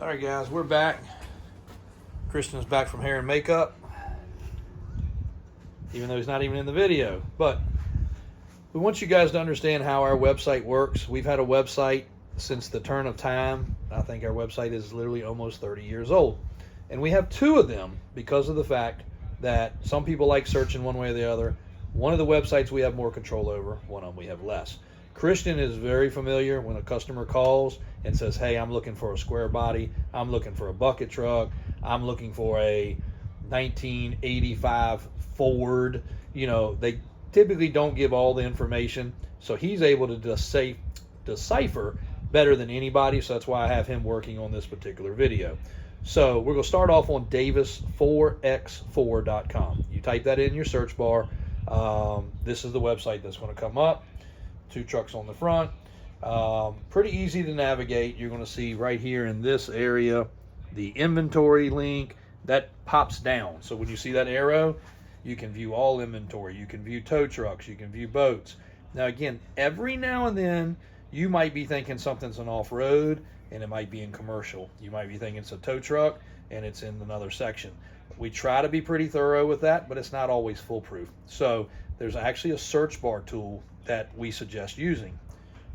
All right, guys, we're back. Christian's back from hair and makeup, even though he's not even in the video. But we want you guys to understand how our website works. We've had a website since the turn of time. I think our website is literally almost 30 years old. And we have two of them because of the fact that some people like searching one way or the other. One of the websites we have more control over, one of them we have less. Christian is very familiar when a customer calls and says, hey, I'm looking for a square body, I'm looking for a bucket truck, I'm looking for a 1985 Ford. You know, they typically don't give all the information, so he's able to decipher better than anybody, so that's why I have him working on this particular video. So we're going to start off on Davis4x4.com. You type that in your search bar. This is the website that's going to come up. Two trucks on the front. Pretty easy to navigate. You're going to see right here in this area the inventory link that pops down. So when you see that arrow, you can view all inventory. You can view tow trucks. You can view boats. Now again, every now and then you might be thinking something's an off-road and it might be in commercial. You might be thinking it's a tow truck and it's in another section. We try to be pretty thorough with that, but it's not always foolproof. So there's actually a search bar tool that we suggest using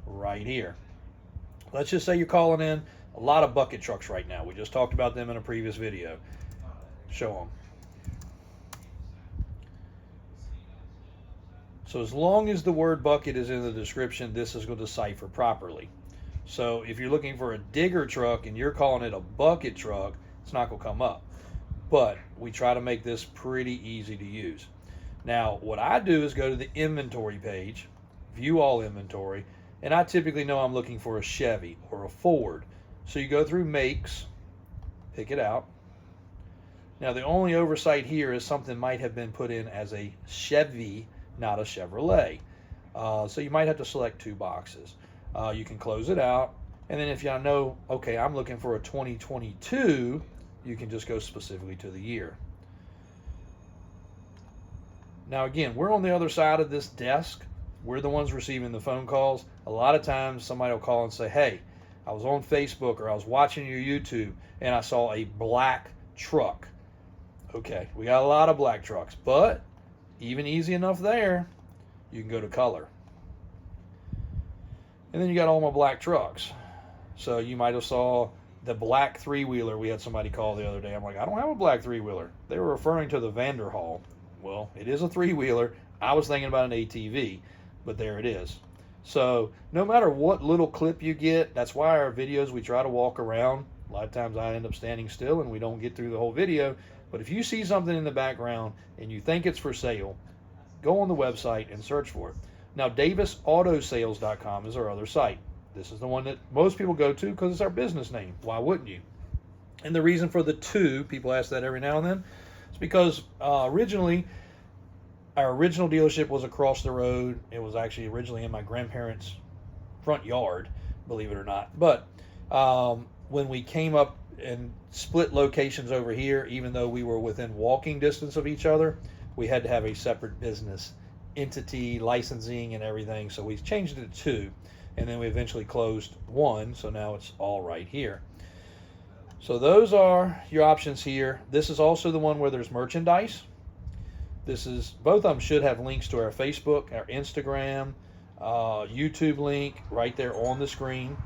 right here. Let's just say you're calling in a lot of bucket trucks right now. We just talked about them in a previous video. Show them. So as long as the word bucket is in the description, this is going to decipher properly. So if you're looking for a digger truck and you're calling it a bucket truck, it's not going to come up. But we try to make this pretty easy to use. Now, what I do is go to the inventory page, view all inventory, and I typically know I'm looking for a Chevy or a Ford. So you go through makes, pick it out. Now, the only oversight here is something might have been put in as a Chevy, not a Chevrolet. So you might have to select two boxes. You can close it out, and then if you know, okay, I'm looking for a 2022, you can just go specifically to the year. Now again, we're on the other side of this desk. We're the ones receiving the phone calls. A lot of times somebody will call and say, hey, I was on Facebook or I was watching your YouTube and I saw a black truck. Okay, we got a lot of black trucks, but even easy enough there, you can go to color. And then you got all my black trucks. So you might have saw the black three-wheeler we had somebody call the other day. I'm like, I don't have a black three-wheeler. They were referring to the Vanderhall. Well, it is a three-wheeler. I was thinking about an ATV, but there it is. So no matter what little clip you get, that's why our videos, we try to walk around. A lot of times I end up standing still and we don't get through the whole video. But if you see something in the background and you think it's for sale, go on the website and search for it. Now, autosales.com is our other site. This is the one that most people go to because it's our business name. Why wouldn't you? And the reason for the two, people ask that every now and then, is because originally, our original dealership was across the road. It was actually originally in my grandparents' front yard, believe it or not. But when we came up and split locations over here, even though we were within walking distance of each other, we had to have a separate business entity, licensing, and everything. So we changed it to two, and then we eventually closed one. So now it's all right here. So those are your options here. This is also the one where there's merchandise. This is, both of them should have links to our Facebook, our Instagram, YouTube link right there on the screen.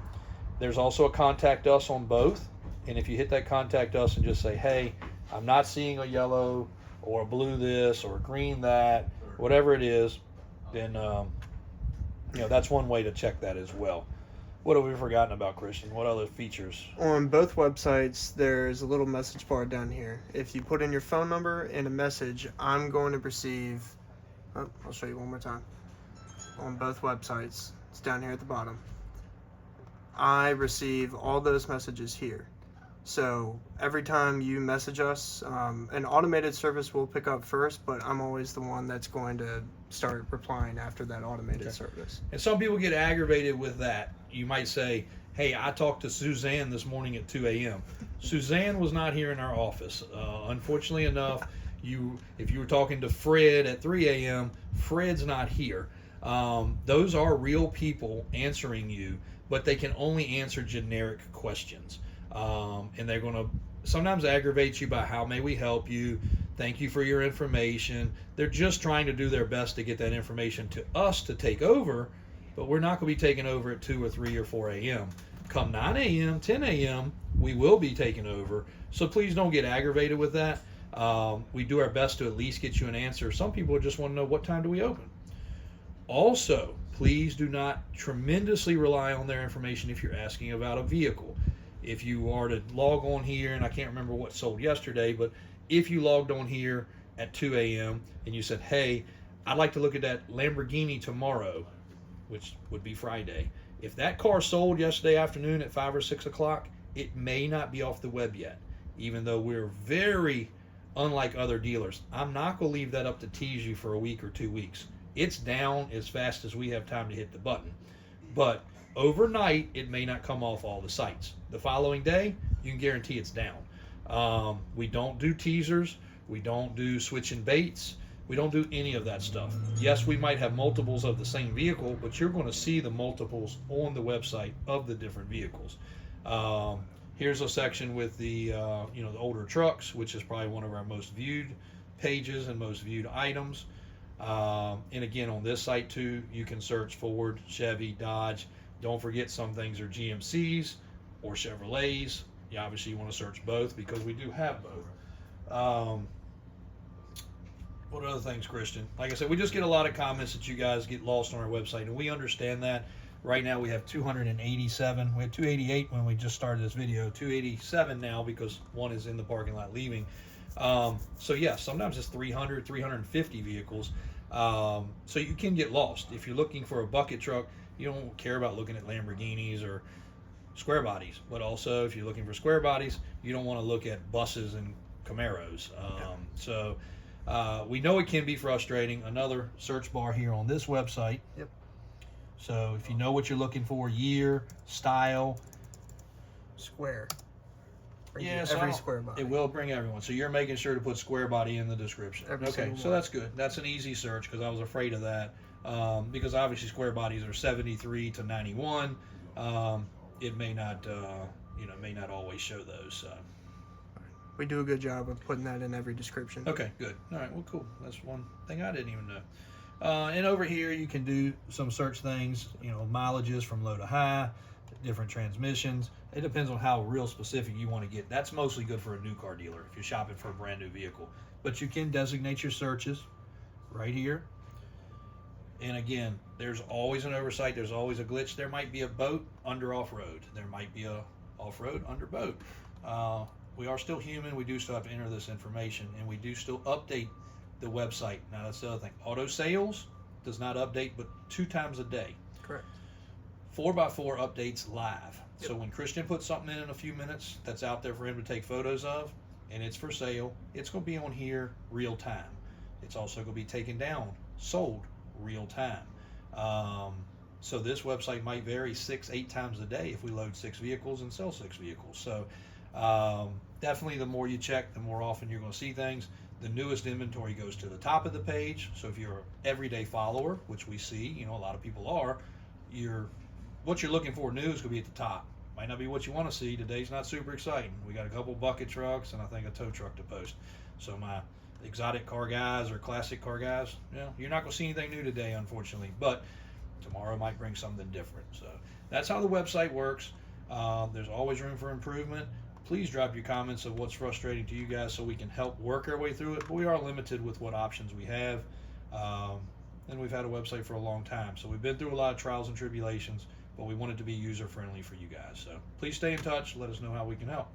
There's also a contact us on both. And if you hit that contact us and just say, hey, I'm not seeing a yellow or a blue this or a green that, whatever it is, then that's one way to check that as well. What have we forgotten about, Christian? What other features? On both websites, there's a little message bar down here. If you put in your phone number and a message, I'm going to receive... Oh, I'll show you one more time. On both websites, it's down here at the bottom. I receive all those messages here. So every time you message us, an automated service will pick up first, but I'm always the one that's going to start replying after that automated service. And some people get aggravated with that. You might say, hey, I talked to Suzanne this morning at 2 a.m. Suzanne was not here in our office. Unfortunately enough, if you were talking to Fred at 3 a.m., Fred's not here. Those are real people answering you, but they can only answer generic questions. And they're going to sometimes aggravate you by how may we help you. Thank you for your information. They're just trying to do their best to get that information to us to take over, but we're not going to be taking over at 2 or 3 or 4 a.m. Come 9 a.m., 10 a.m., we will be taking over. So please don't get aggravated with that. We do our best to at least get you an answer. Some people just want to know, what time do we open? Also, please do not tremendously rely on their information if you're asking about a vehicle. If you are to log on here, and I can't remember what sold yesterday, but if you logged on here at 2 a.m. and you said, hey, I'd like to look at that Lamborghini tomorrow, which would be Friday. If that car sold yesterday afternoon at 5 or 6 o'clock, it may not be off the web yet, even though we're very unlike other dealers. I'm not going to leave that up to tease you for a week or 2 weeks. It's down as fast as we have time to hit the button. But overnight, it may not come off all the sites. The following day, you can guarantee it's down. We don't do teasers. We don't do switching baits. We don't do any of that stuff. Yes, we might have multiples of the same vehicle, but you're going to see the multiples on the website of the different vehicles. Here's a section with the the older trucks, which is probably one of our most viewed pages and most viewed items. And again, on this site too, you can search Ford, Chevy, Dodge. Don't forget, some things are GMCs or Chevrolets. You obviously want to search both because we do have both. What other things, Christian? Like I said, we just get a lot of comments that you guys get lost on our website, and we understand that. Right now we have 287. We had 288 when we just started this video. 287 now because one is in the parking lot leaving. So yeah, sometimes it's 300, 350 vehicles. So you can get lost. If you're looking for a bucket truck, you don't care about looking at Lamborghinis or square bodies. But also, if you're looking for square bodies, you don't want to look at buses and Camaros. We know it can be frustrating. Another search bar here on this website. Yep. So if you know what you're looking for, year, style, Square. yeah, Every square body. It will bring everyone. So you're making sure to put square body in the description. Okay, so that's good. That's an easy search because I was afraid of that. Because obviously square bodies are 73 to 91. It may not, may not always show those. We do a good job of putting that in every description. Okay, good. All right, well, cool. That's one thing I didn't even know. And over here, you can do some search things, mileages from low to high, different transmissions. It depends on how real specific you want to get. That's mostly good for a new car dealer if you're shopping for a brand new vehicle. But you can designate your searches right here. And again, there's always an oversight. There's always a glitch. There might be a boat under off-road. There might be a off-road under boat. We are still human. We do still have to enter this information, and we do still update the website. Now, that's the other thing. Autosales does not update but 2 times a day. Correct. 4x4 updates live. Yep. So when Christian puts something in a few minutes that's out there for him to take photos of, and it's for sale, it's going to be on here real time. It's also going to be taken down, sold real time. So this website might vary 6-8 times a day if we load 6 vehicles and sell 6 vehicles. So definitely the more you check, the more often you're going to see things. The newest inventory goes to the top of the page. So if you're an everyday follower, which we see, a lot of people are, what you're looking for new is going to be at the top. Might not be what you want to see. Today's not super exciting. We got a couple bucket trucks and I think a tow truck to post. So my exotic car guys or classic car guys, you're not going to see anything new today, unfortunately. But tomorrow might bring something different. So that's how the website works. There's always room for improvement. Please drop your comments of what's frustrating to you guys so we can help work our way through it. But we are limited with what options we have. And we've had a website for a long time. So we've been through a lot of trials and tribulations, but we want it to be user-friendly for you guys. So please stay in touch. Let us know how we can help.